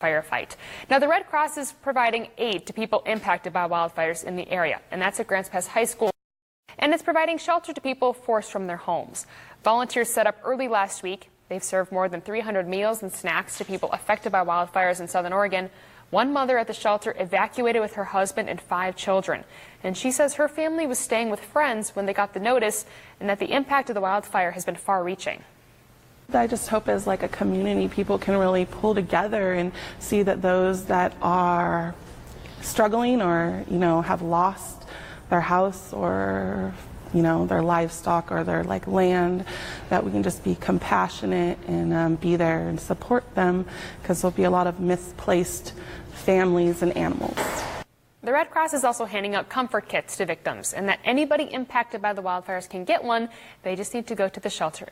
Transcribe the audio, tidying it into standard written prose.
firefight. Now, the Red Cross is providing aid to people impacted by wildfires in the area, and that's at Grants Pass High School. And it's providing shelter to people forced from their homes. Volunteers set up early last week. They've served more than 300 meals and snacks to people affected by wildfires in Southern Oregon. One mother at the shelter evacuated with her husband and 5 children. And she says her family was staying with friends when they got the notice, and that the impact of the wildfire has been far-reaching. I just hope as like a community, people can really pull together and see that those that are struggling or, have lost their house or, their livestock or their land, that we can just be compassionate and be there and support them, because there'll be a lot of misplaced families and animals. The Red Cross is also handing out comfort kits to victims, and that anybody impacted by the wildfires can get one. They just need to go to the shelter.